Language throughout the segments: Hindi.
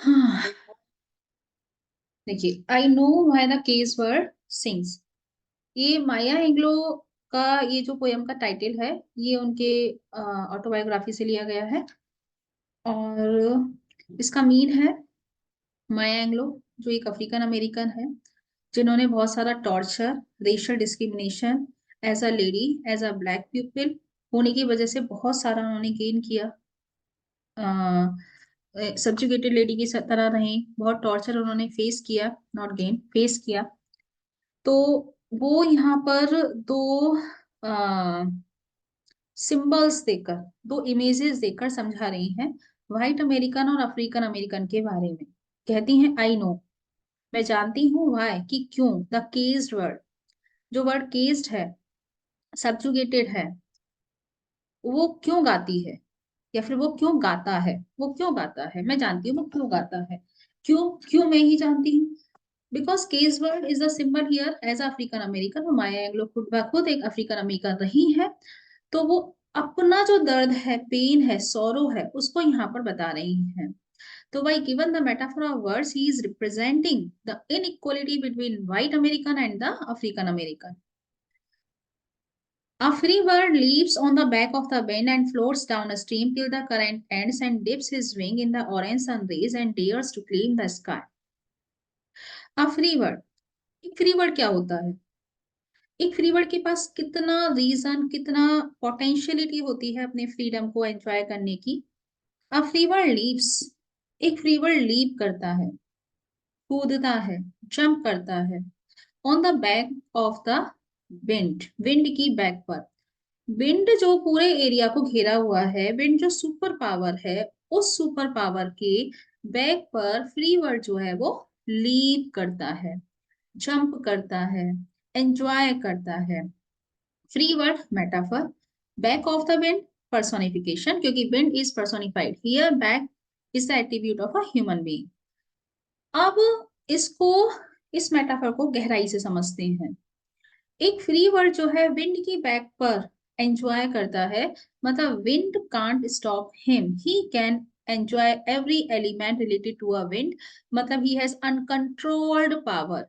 हाँ, देखिए, I know why the caged word sings. ये माया एंग्लो का ये जो पोयम का टाइटल है, ये उनके ऑटोबायोग्राफी से लिया गया है। और इसका मीन है, माया एंग्लो जो एक अफ्रीकन अमेरिकन है, जिन्होंने बहुत सारा torture, racial discrimination as a lady, as a black people होने की वजह से बहुत सारा उन्होंने गेन किया। सब्जुगेटेड लेडी की तरह रही, बहुत टॉर्चर उन्होंने फेस किया, नॉट गेन, फेस किया। तो वो यहाँ पर दो सिंबल्स देकर, दो इमेजेस देकर समझा रही हैं व्हाइट अमेरिकन और अफ्रीकन अमेरिकन के बारे में। कहती हैं, आई नो, मैं जानती हूँ, व्हाई कि क्यों, द केस्ड वर्ड, जो वर्ड केस्ड है, सब्जुगेटेड है, वो क्यों गाती है, या फिर वो क्यों गाता है। वो क्यों गाता है मैं जानती हूँ, वो क्यों गाता है। क्यों, क्यों मैं ही जानती हूँ। Because caged bird is the symbol here as African American, और माया एंग्लो खुद ब खुद एक अफ्रीकन अमेरिकन रही है। तो वो अपना जो दर्द है, पेन है, सौरो है, उसको यहाँ पर बता रही है। तो by given the metaphor of words, he is representing the inequality between white American and the African American. A free bird leaps on the back of the wind and floats down a stream till the current ends and dips his wing in the orange sun rays and dares to claim the sky. A free bird, एक फ्री बर्ड क्या होता है? एक फ्री बर्ड के पास कितना रीजन, कितना पोटेंशियलिटी होती है अपने फ्रीडम को एंजॉय करने की। अ फ्री बर्ड लीव्स, एक फ्री बर्ड लीप करता है, कूदता है, जंप करता है, on the back of the wind, wind की बैक पर। विंड जो पूरे एरिया को घेरा हुआ है, विंड जो सुपर पावर है, उस सुपर पावर के बैक पर फ्री बर्ड जो है वो लीप करता है, जंप करता है, एंजॉय करता है। Free word metaphor, back of the wind personification, क्योंकि wind is personified here, back is the attribute of a human being. अब इसको, इस मेटाफर को गहराई से समझते हैं। एक फ्री वर्ड जो है विंड की बैक पर एंजॉय करता है, मतलब wind can't stop him, he can enjoy every element related to a wind, मतलब he has uncontrolled power.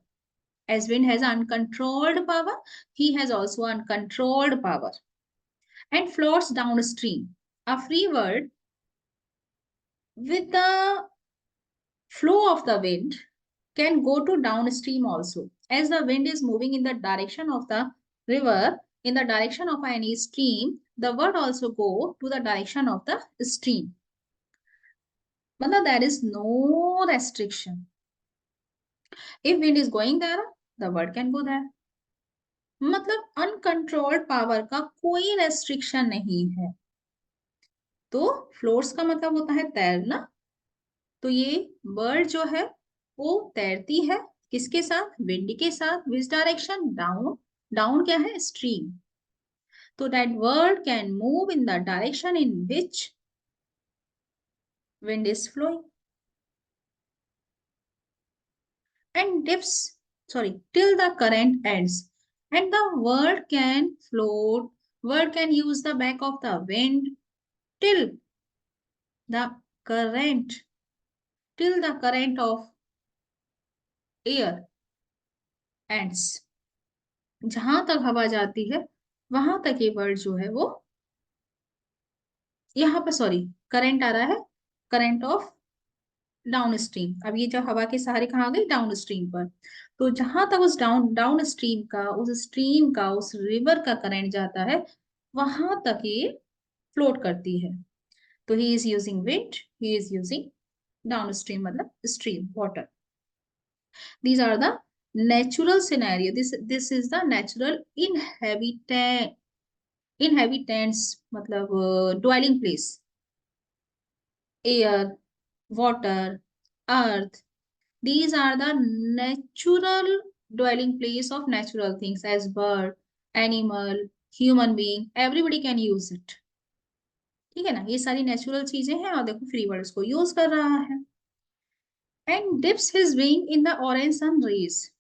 As wind has uncontrolled power, he has also uncontrolled power and floats downstream. A free bird with the flow of the wind can go to downstream also. As the wind is moving in the direction of the river, in the direction of any stream, the bird also go to the direction of the stream. But there is no restriction. If wind is going there, the bird can go there. मतलब अनकंट्रोल्ड पावर का कोई रेस्ट्रिक्शन नहीं है। तो फ्लोट्स का मतलब होता है तैरना। तो ये बर्ड जो है वो तैरती है, किसके साथ? विंड के साथ। Which direction? डाउन। डाउन क्या है? स्ट्रीम। तो that bird can move in the direction in which wind is flowing and dips, sorry, till the current ends. And the bird can float, bird can use the back of the wind till the current, till the current of air ends. जहां तक हवा जाती है वहां तक ये बर्ड जो है वो, यहाँ पर सॉरी, करंट आ रहा है, करंट ऑफ डाउन स्ट्रीम। अब ये जो हवा के सहारे कहाँ गई? डाउन स्ट्रीम पर। तो जहां तक उस डाउन डाउन स्ट्रीम का, उस स्ट्रीम का, उस रिवर का करंट जाता है, वहां तक ये फ्लोट करती है। तो he is using wind, he is using down stream, मतलब stream water. These are the natural scenario. This is the natural inhabitants, मतलब dwelling place, air, water, earth. These are the natural dwelling place of natural things, as bird, animal, human being, everybody can use it. ठीक है ना, ये सारी नेचुरल चीजें हैं, और देखो फ्री वर्ड इसको यूज कर रहा है। And dips his wing in the orange sun rays.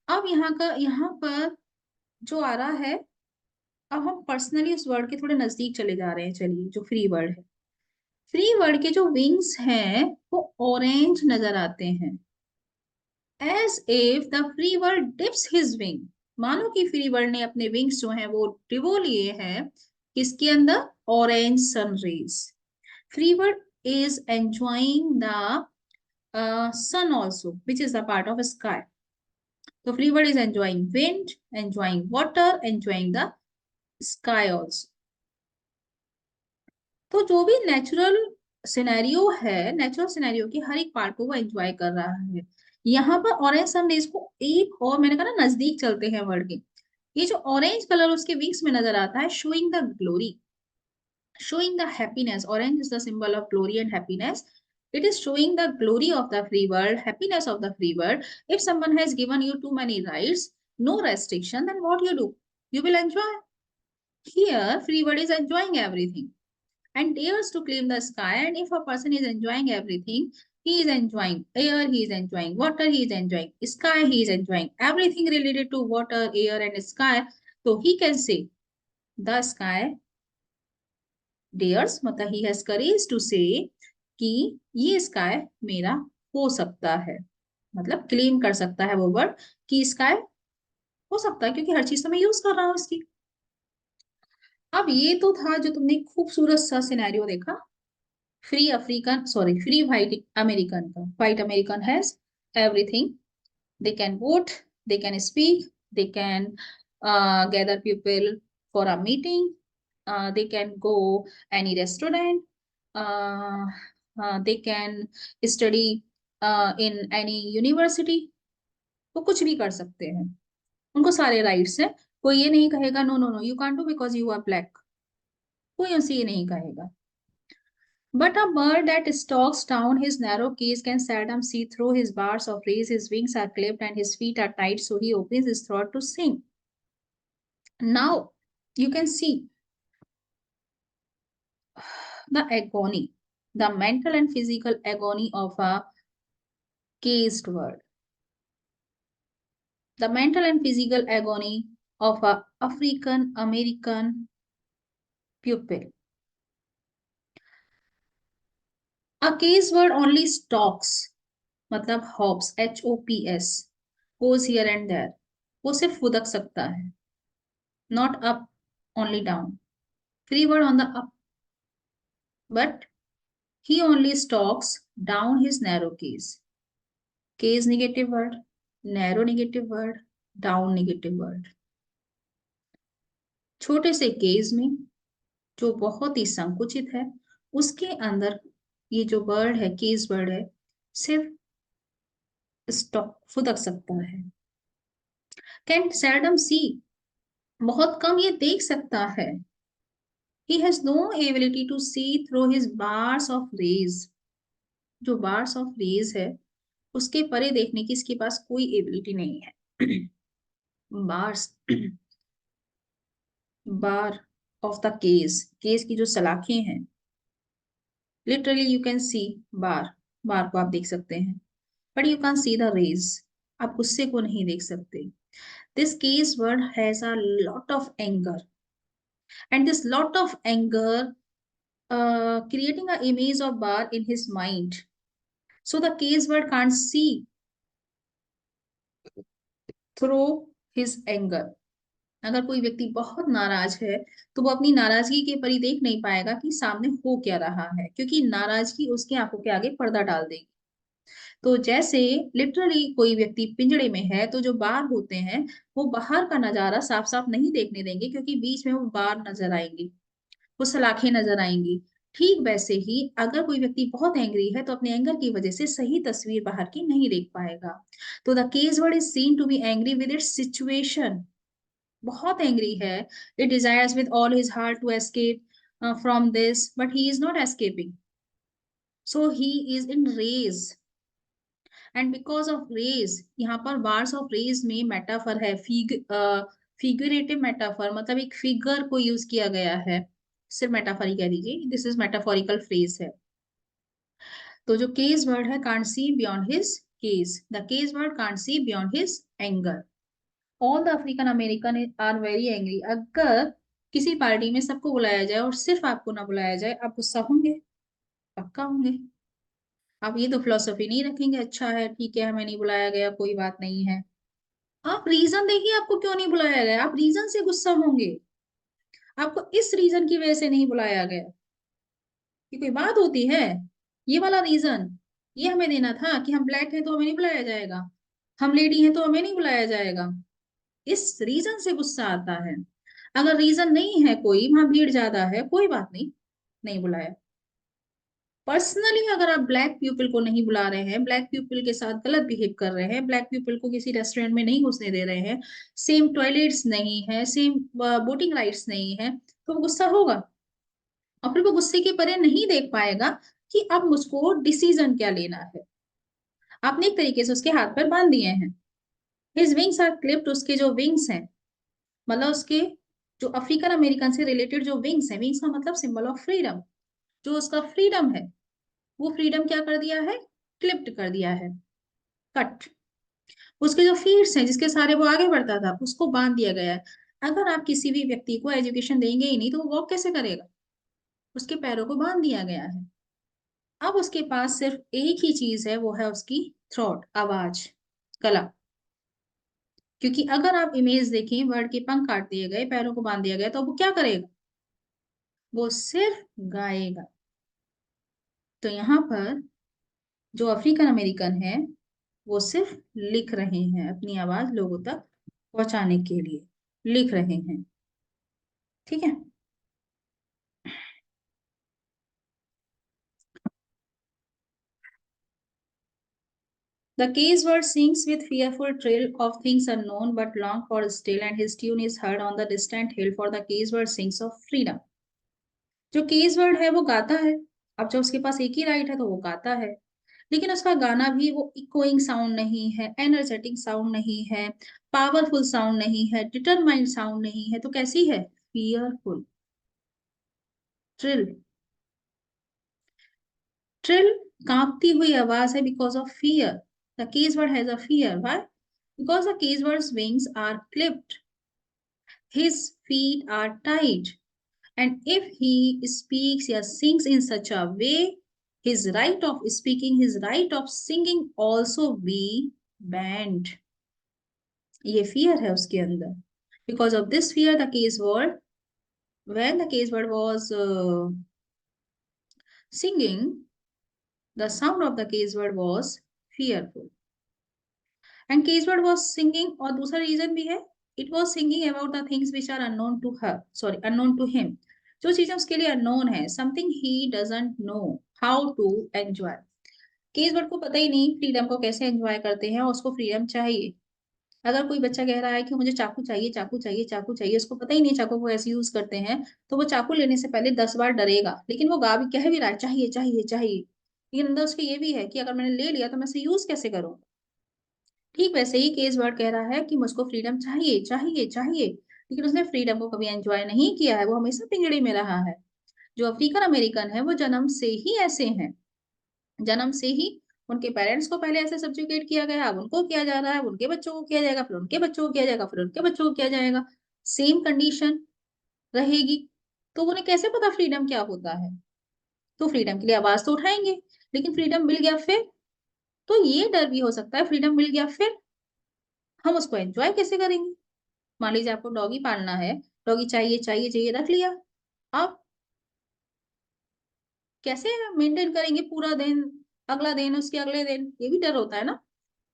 अब यहाँ पर जो आ रहा है, अब हम पर्सनली उस वर्ड के थोड़े नजदीक चले जा रहे हैं। चलिए, जो फ्री वर्ड है, फ्री बर्ड के जो विंग्स हैं वो ऑरेंज नजर आते हैं, as if the free bird dips his wing, मानो कि फ्री बर्ड ने अपने विंग्स जो हैं वो डिबो लिए हैं किसके अंदर, orange sun rays. Free bird is enjoying the sun also, which is a part of sky. So free bird is enjoying wind, enjoying water, enjoying the sky also. तो जो भी नेचुरल सिनेरियो है, नेचुरल सिनेरियो की हर एक पार्ट को वो एंजॉय कर रहा है। यहाँ पर ऑरेंज सन रेज को एक और, मैंने कहा ना नजदीक चलते हैं वर्ड के, ये जो ऑरेंज कलर उसके विंग्स में नजर आता है, showing the glory, showing the happiness. Orange is the symbol of glory and happiness. It is showing the glory of the free world, happiness of the free world. If someone has given you too many rights, no restriction, then what you do? You will enjoy. Here, free world is enjoying everything and dares to claim the sky. And if a person is enjoying everything, he is enjoying air, he is enjoying water, he is enjoying sky, he is enjoying everything related to water, air, and sky. So he can say, the sky dares, मतलब he has courage to say कि ये स्काई मेरा हो सकता है, मतलब क्लेम कर सकता है वो वर्ड कि स्काई हो सकता है, क्योंकि हर चीज तो मैं यूज कर रहा हूँ इसकी। अब ये तो था जो तुमने खूबसूरत सा सिनेरियो देखा, free African, sorry free white American का। White American has everything, they can vote, they can speak, they can gather people for a meeting, they can go any restaurant, uh, they can study in any university, वो कुछ भी कर सकते हैं, उनको सारे राइट्स हैं। कोई ये नहीं कहेगा no no no you can't do because you are black, कोई उनसे ये नहीं कहेगा। But a bird that stalks down his narrow cage can seldom see through his bars of rays. His wings are clipped and his feet are tied, so he opens his throat to sing. Now you can see the agony, the mental and physical agony of a caged bird. The mental and physical agony of a African American pupil. A caged bird only stalks, मतलब hops, HOPS, goes here and there. वो सिर्फ फुदक सकता है, not up, only down. Free bird on the up, but he only stalks down his narrow case. Case negative word, narrow negative word, down negative word. छोटे से केज में जो बहुत ही संकुचित है, उसके अंदर ये जो बर्ड है, केज बर्ड है, सिर्फ स्टॉक फुदक सकता है। कैन सेल्डम सी, बहुत कम ये देख सकता है। He has no ability to see through his bars of rays. जो bars of rays है उसके परे देखने की इसके पास कोई एबिलिटी नहीं है। Bars, bar of the cage, cage की जो सलाखें हैं, literally you can see bar, bar को आप देख सकते हैं, but you can see the rage, आप गुस्से को नहीं देख सकते। This caged bird has a lot of anger, and this lot of anger creating an image of bar in his mind, so the case word can't see through his anger. अगर कोई व्यक्ति बहुत नाराज है तो वो अपनी नाराजगी के परी देख नहीं पाएगा कि सामने हो क्या रहा है, क्योंकि नाराजगी उसकी आंखों के आगे पर्दा डाल देगी। तो जैसे लिटरली कोई व्यक्ति पिंजड़े में है तो जो बार होते हैं वो बाहर का नजारा साफ साफ नहीं देखने देंगे, क्योंकि बीच में वो बार नजर आएंगी, वो सलाखें नजर आएंगी। ठीक वैसे ही अगर कोई व्यक्ति बहुत एंग्री है तो अपने एंगर की वजह से सही तस्वीर बाहर की नहीं देख पाएगा। तो the caged bird is seen to be angry with its situation, बहुत एंग्री है। It desires with all his heart to escape from this, but he is not escaping, so he is in rage. And because of rage, यहाँ पर बार्स ऑफ रेज में मेटाफर है, फिगरेटिव मेटाफर, मतलब एक फिगर को यूज किया गया है, सिर्फ मेटाफर ही कह दीजिए, दिस इज मेटाफोरिकल फ्रेज है। तो जो केस वर्ड है, can't see beyond his cage, the caged bird can't see beyond his anger. All the African American are very angry, अगर किसी पार्टी में सबको बुलाया जाए और सिर्फ आपको ना बुलाया जाए, आप गुस्सा होंगे? पक्का होंगे। आप ये तो फिलोसफी नहीं रखेंगे, अच्छा है ठीक है हमें नहीं बुलाया गया कोई बात नहीं है। आप रीजन देखिए आपको क्यों नहीं बुलाया गया, आप रीजन से गुस्सा होंगे। आपको इस रीजन की वजह से नहीं बुलाया गया, ये कोई बात होती है? ये वाला रीजन ये हमें देना था कि हम ब्लैक हैं तो हमें नहीं बुलाया जाएगा, हम लेडी हैं तो हमें नहीं बुलाया जाएगा। इस रीजन से गुस्सा आता है। अगर रीजन नहीं है कोई, वहां भीड़ ज्यादा है, कोई बात नहीं, नहीं बुलाया। पर्सनली अगर आप ब्लैक पीपल को नहीं बुला रहे हैं, ब्लैक पीपल के साथ गलत बिहेव कर रहे हैं, ब्लैक पीपल को किसी रेस्टोरेंट में नहीं घुसने दे रहे हैं, सेम टॉयलेट्स नहीं है, सेम बोटिंग राइट्स नहीं है, तो वो गुस्सा होगा। और फिर वो गुस्से के परे नहीं देख पाएगा कि अब मुझको डिसीजन क्या लेना है। आपने एक तरीके से उसके हाथ पर बांध दिए हैं। हिज विंग्स आर क्लिप्ड, उसके जो विंग्स हैं, मतलब उसके जो अफ्रीकन अमेरिकन से रिलेटेड जो विंग्स हैं, विंग्स का मतलब सिंबल ऑफ फ्रीडम, जो उसका फ्रीडम है, वो फ्रीडम क्या कर दिया है, क्लिप्ड कर दिया है, कट। उसके जो फीट्स हैं जिसके सहारे वो आगे बढ़ता था, उसको बांध दिया गया है। अगर आप किसी भी व्यक्ति को एजुकेशन देंगे ही नहीं तो वो वॉक कैसे करेगा, उसके पैरों को बांध दिया गया है। अब उसके पास सिर्फ एक ही चीज है, वो है उसकी थ्रोट, आवाज, गला। क्योंकि अगर आप इमेज देखें, बर्ड के पंख काट दिए गए, पैरों को बांध दिया गया, तो वो क्या करेगा, वो सिर्फ गाएगा। तो यहाँ पर जो अफ्रीकन अमेरिकन है, वो सिर्फ लिख रहे हैं, अपनी आवाज लोगों तक पहुंचाने के लिए लिख रहे हैं। ठीक है। The case bird sings with fearful trill of things unknown but long for still, and his tune is heard on the distant hill. For the case bird sings of freedom. जो केस वर्ड है वो गाता है। अब जब उसके पास एक ही राइट है तो वो गाता है, लेकिन उसका गाना भी वो इकोइंग साउंड नहीं है, एनर्जेटिक साउंड नहीं है, पावरफुल साउंड नहीं है, डिटरमाइंड साउंड नहीं है, तो कैसी है, फियरफुल, ट्रिल। ट्रिल कांपती हुई आवाज है, because of fear. The caged bird has a fear, why? Because the caged bird's wings are clipped, his feet are tied, and if he speaks or sings in such a way, his right of speaking, his right of singing also be banned. ये fear है उसके अंदर। Because of this fear, the case word, when the case word was singing, the sound of the case word was fearful. And case word was singing, और दूसरा रीजन भी है, it was singing about the things which are unknown to her, sorry, unknown to him, जो चीजें उसके लिए अननोन है, something he doesn't know how to enjoy। Case word को पता ही नहीं फ्रीडम को कैसे एंजॉय करते हैं, और उसको फ्रीडम चाहिए। अगर कोई बच्चा कह रहा है कि मुझे चाकू चाहिए, चाकू चाहिए, चाकू चाहिए, उसको पता ही नहीं चाकू को ऐसे यूज करते हैं, तो वो चाकू लेने से पहले 10 बार डरेगा, लेकिन वो गा भी कह भी रहा है चाहिए चाहिए चाहिए, लेकिन अंदर उसके ये भी है कि अगर मैंने ले लिया तो मैं इसे यूज कैसे करूँ। ठीक वैसे ही केस वर्ड कह रहा है कि मुझको फ्रीडम चाहिए चाहिए चाहिए, लेकिन उसने फ्रीडम को कभी एंजॉय नहीं किया है, वो हमेशा पिंजड़े में रहा है। जो अफ्रीकन अमेरिकन है वो जन्म से ही ऐसे हैं, जन्म से ही उनके पेरेंट्स को पहले ऐसे सब्जुकेट किया गया, अब उनको किया जा रहा है, उनके बच्चों को किया जाएगा, फिर उनके बच्चों को किया जाएगा, फिर उनके बच्चों को किया जाएगा, सेम कंडीशन रहेगी। तो उन्हें कैसे पता फ्रीडम क्या होता है, तो फ्रीडम के लिए आवाज तो उठाएंगे। लेकिन फ्रीडम मिल गया फिर, तो ये डर भी हो सकता है फ्रीडम मिल गया फिर हम उसको एंजॉय कैसे करेंगे। मान लीजिए आपको डॉगी पालना है, डॉगी चाहिए चाहिए चाहिए रख लिया, आप कैसे मेंटेन करेंगे पूरा दिन, अगला दिन, उसके अगले दिन, ये भी डर होता है ना।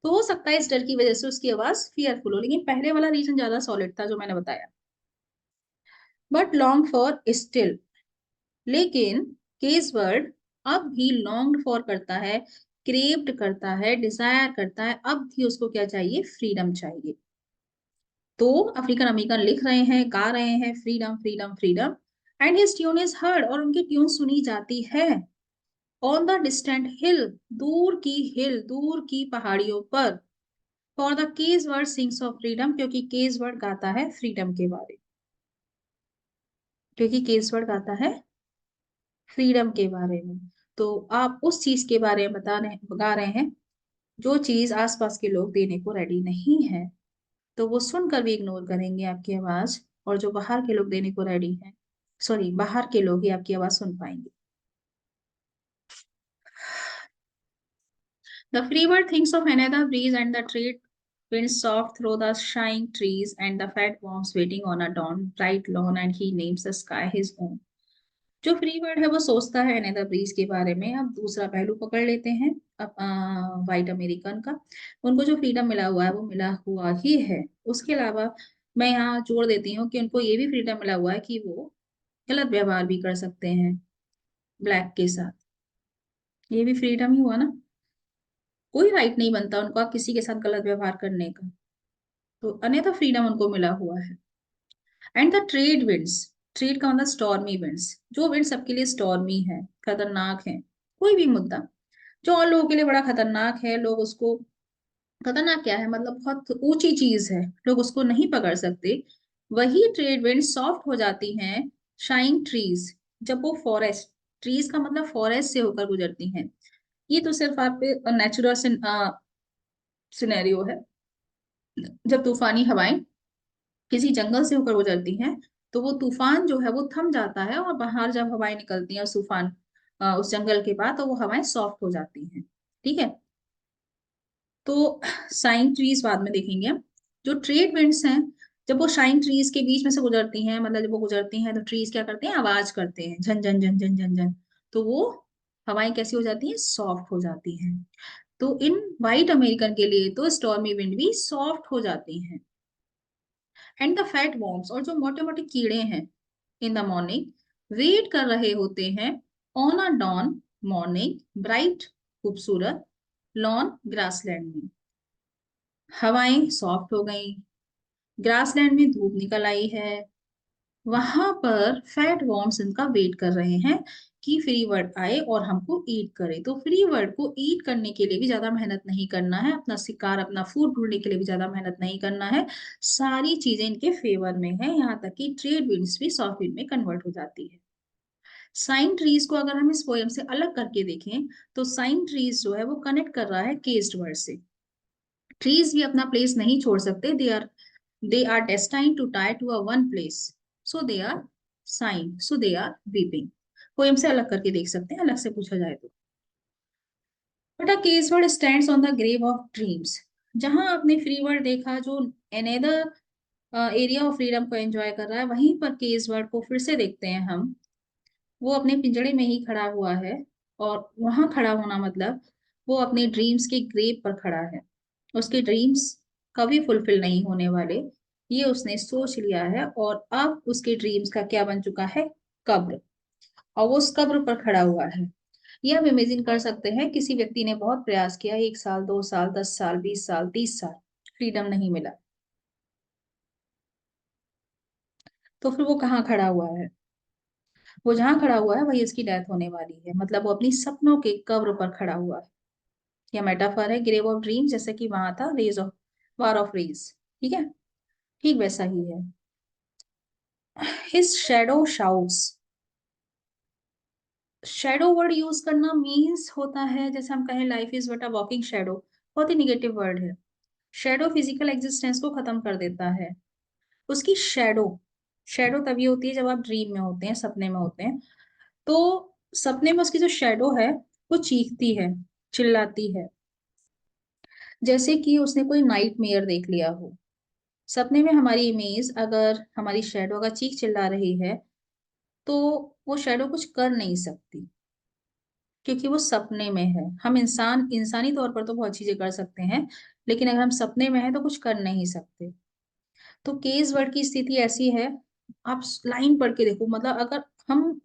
तो हो सकता है इस डर की वजह से उसकी आवाज फियरफुल हो, लेकिन पहले वाला रीजन ज्यादा सॉलिड था जो मैंने बताया। बट लॉन्ग फॉर स्टिल, लेकिन केस वर्ड अब भी लॉन्ग फॉर करता है, क्रेव्ड करता है, डिजायर करता है, अब भी उसको क्या चाहिए, फ्रीडम चाहिए। तो अफ्रीकन अमेरिकन लिख रहे हैं, गा रहे हैं, freedom freedom freedom, and his tune is heard, और उनकी ट्यून सुनी जाती है, ऑन द डिस्टेंट हिल, दूर की हिल, दूर की पहाड़ियों पर। For the caged word sings of freedom, क्योंकि केस वर्ड गाता है फ्रीडम के बारे, क्योंकि केस वर्ड गाता है फ्रीडम के बारे में। तो आप उस चीज के बारे में गा रहे हैं जो चीज आसपास के लोग देने को रेडी नहीं है, तो वो सुनकर भी इग्नोर करेंगे आपकी आवाज, और जो बाहर के लोग देने को रेडी हैं, सॉरी बाहर के लोग ही आपकी आवाज सुन पाएंगे। The free bird thinks of another breeze and the trade winds soft through the shining trees and the fat worms waiting on a dawn bright lawn and he names the sky his own. जो फ्री बर्ड है वो सोचता है अनदर ब्रीज के बारे में। अब दूसरा पहलू पकड़ लेते हैं अब वाइट अमेरिकन का। उनको जो फ्रीडम मिला हुआ है वो मिला हुआ ही है। उसके अलावा मैं यहाँ जोड़ देती हूँ कि उनको ये भी फ्रीडम मिला हुआ है कि वो गलत व्यवहार भी कर सकते हैं ब्लैक के साथ। ये भी फ्रीडम ही हुआ ना। कोई राइट नहीं बनता उनका किसी के साथ गलत व्यवहार करने का। तो अन्यथा फ्रीडम उनको मिला हुआ है। And the trade winds, trade का मतलब स्टॉर्मी विंड्स, जो विंड सबके लिए स्टॉर्मी है, खतरनाक है। कोई भी मुद्दा जो और लोगों के लिए बड़ा खतरनाक है, लोग उसको, खतरनाक क्या है मतलब बहुत ऊंची चीज है, लोग उसको नहीं पकड़ सकते, वही ट्रेड विंड सॉफ्ट हो जाती हैं शाइन ट्रीज जब वो फॉरेस्ट, ट्रीज का मतलब फॉरेस्ट से होकर गुजरती हैं। ये तो सिर्फ आप नेचुरल सिनेरियो है। जब तूफानी हवाएं किसी जंगल से होकर गुजरती हैं तो वो तूफान जो है वो थम जाता है और बाहर जब हवाएं निकलती हैं उस तूफान उस जंगल के बाद तो वो हवाएं सॉफ्ट हो जाती हैं। ठीक है। तो शाइन ट्रीज बाद में देखेंगे हम। जो ट्रेड विंड्स हैं जब वो शाइन ट्रीज के बीच में से गुजरती हैं, मतलब जब वो गुजरती हैं तो ट्रीज क्या करते हैं, आवाज करते हैं, झन झन झन झन झन झन। तो वो हवाएं कैसी हो जाती हैं, सॉफ्ट हो जाती हैं। तो इन वाइट अमेरिकन के लिए तो स्टॉर्मी विंड भी सॉफ्ट हो जाती हैं। एंड द फैट वॉर्म्स, और जो मोटे मोटे कीड़े हैं इन द मॉर्निंग वेट कर रहे होते हैं on a dawn morning bright खूबसूरत लॉन ग्रासलैंड में। हवाएं सॉफ्ट हो गई, ग्रासलैंड में धूप निकल आई है, वहां पर फैट वॉर्म्स इनका वेट कर रहे हैं कि फ्री वर्ड आए और हमको ईट करे। तो फ्री वर्ड को ईट करने के लिए भी ज्यादा मेहनत नहीं करना है, अपना शिकार अपना फूड ढूंढने के लिए भी ज्यादा मेहनत नहीं करना है। सारी चीजें इनके फेवर में है, यहाँ तक कि ट्रेड विंड्स भी सॉफ्ट विंड में कन्वर्ट हो जाती है। साइन ट्रीज को अगर हम इस पोएम से अलग करके देखें तो साइन ट्रीज जो है वो कनेक्ट कर रहा है केस्ड वर्ड से। ट्रीज भी अपना प्लेस नहीं छोड़ सकते, they are destined to tie to a one place, so they are sighing, so they are weeping। Poem से अलग करके देख सकते हैं, अलग से पूछा जाए तो। But a caged bird stands on the grave of dreams. जहां आपने फ्री वर्ड देखा जो अनदर एरिया ऑफ फ्रीडम को एंजॉय कर रहा है, वहीं पर केस वर्ड को फिर से देखते हैं हम। वो अपने पिंजड़े में ही खड़ा हुआ है, और वहां खड़ा होना मतलब वो अपने ड्रीम्स के ग्रेव पर खड़ा है। उसके ड्रीम्स कभी फुलफिल नहीं होने वाले, ये उसने सोच लिया है, और अब उसके ड्रीम्स का क्या बन चुका है, कब्र। और वो उस कब्र पर खड़ा हुआ है। ये हम इमेजिन कर सकते हैं, किसी व्यक्ति ने बहुत प्रयास किया, 1 साल 2 साल 10 साल 20 साल 30 साल, फ्रीडम नहीं मिला, तो फिर वो कहाँ खड़ा हुआ है, वो जहाँ खड़ा हुआ है वही उसकी डेथ होने वाली है, मतलब वो अपनी सपनों के कब्र पर खड़ा हुआ है। या मेटाफर है ग्रेव ऑफ ड्रीम, जैसे कि वहां था rage of war of rage. ठीक है, ठीक वैसा ही है। His shadow shouts, shadow word use करना मीन्स होता है जैसे हम कहें life is but a walking shadow, बहुत ही निगेटिव वर्ड है। शैडो फिजिकल एग्जिस्टेंस को खत्म कर देता है। उसकी शैडो, शैडो तभी होती है जब आप ड्रीम में होते हैं, सपने में होते हैं। तो सपने में उसकी जो शैडो है वो चीखती है, चिल्लाती है, जैसे कि उसने कोई नाइट मेयर देख लिया हो। सपने में हमारी इमेज अगर, हमारी शैडो अगर चीख चिल्ला रही है तो वो शैडो कुछ कर नहीं सकती, क्योंकि वो सपने में है। हम इंसान इंसानी तौर पर तो बहुत चीजें कर सकते हैं, लेकिन अगर हम सपने में हैं तो कुछ कर नहीं सकते। तो केस वर्ड की स्थिति ऐसी है, आप लाइन पढ़ के देखो, मतलब अगर हम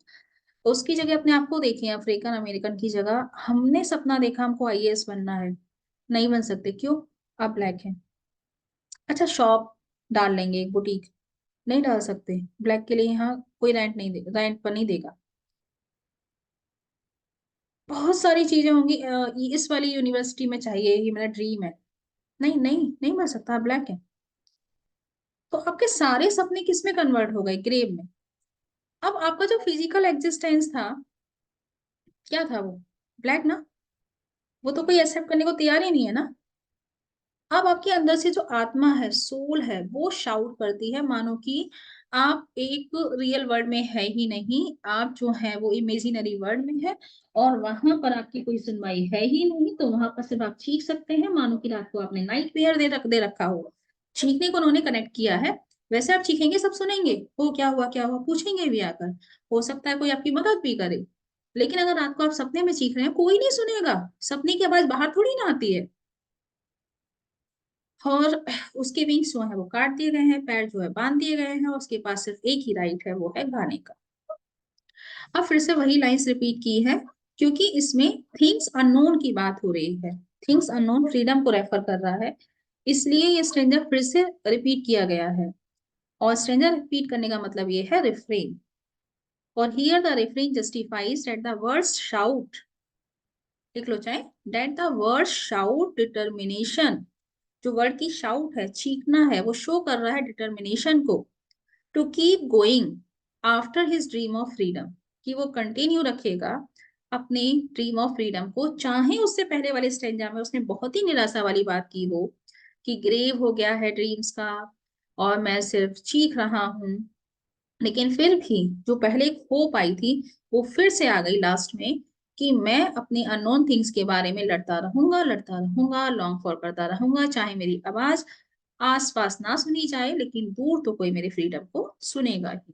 उसकी जगह अपने आप को देखें, अफ्रीकन अमेरिकन की जगह, हमने सपना देखा हमको आईएएस बनना है, नहीं बन सकते, क्यों, आप ब्लैक हैं। अच्छा शॉप डाल लेंगे, एक बुटीक, नहीं डाल सकते, ब्लैक के लिए यहाँ कोई रेंट नहीं दे, रेंट पर नहीं देगा। बहुत सारी चीजें होंगी, इस वाली यूनिवर्सिटी में चाहिए, ये मेरा ड्रीम है, नहीं नहीं नहीं बन सकता, ब्लैक है। तो आपके सारे सपने किस में कन्वर्ट हो गए, ग्रेव में। अब आपका जो फिजिकल एग्जिस्टेंस था, क्या था वो, ब्लैक ना, वो तो कोई एक्सेप्ट करने को तैयार ही नहीं है ना। अब आपके अंदर से जो आत्मा है, सोल है, वो शाउट करती है, मानो कि आप एक रियल वर्ल्ड में है ही नहीं, आप जो है वो इमेजिनरी वर्ल्ड में है, और वहां पर आपकी कोई सुनवाई है ही नहीं, तो वहां पर सिर्फ आप चीख सकते हैं, मानो कि रात को आपने नाइट वेयर दे रखा हो। चीखने को उन्होंने कनेक्ट किया है। वैसे आप चीखेंगे, सब सुनेंगे, हो क्या हुआ पूछेंगे भी आकर, हो सकता है कोई आपकी मदद भी करे। लेकिन अगर रात को आप सपने में चीख रहे हैं, कोई नहीं सुनेगा, सपने की आवाज बाहर थोड़ी ना आती है। और उसके विंग्स जो है वो काट दिए गए हैं, पैर जो है बांध दिए गए हैं, उसके पास सिर्फ एक ही राइट है, वो है गाने का। अब फिर से वही लाइंस रिपीट की है, क्योंकि इसमें थिंग्स अननोन की बात हो रही है। थिंग्स अननोन फ्रीडम को रेफर कर रहा है, इसलिए ये स्ट्रेंजर फिर से रिपीट किया गया है। और स्ट्रेंजर रिपीट करने का मतलब ये है रिफ्रेन। और here the refrain justifies that the words shout, लिख लो चाहे, that the word shout determination, जो वर्ड की शाउट है, चीखना है, वो शो कर रहा है डिटर्मिनेशन को, to keep going after his dream of freedom, कि वो कंटिन्यू रखेगा अपने ड्रीम ऑफ फ्रीडम को, चाहे उससे पहले वाले स्टेंजा में उसने बहुत ही निराशा वाली बात की हो कि ग्रेव हो गया है ड्रीम्स का, और मैं सिर्फ चीख रहा हूं। लेकिन फिर भी जो पहले एक होप आई थी, वो फिर से आ गई लास्ट में, कि मैं अपने अननोन थिंग्स के बारे में लड़ता रहूंगा, लॉन्ग फॉर करता रहूंगा, चाहे मेरी आवाज आस पास ना सुनी जाए, लेकिन दूर तो कोई मेरे फ्रीडम को सुनेगा ही।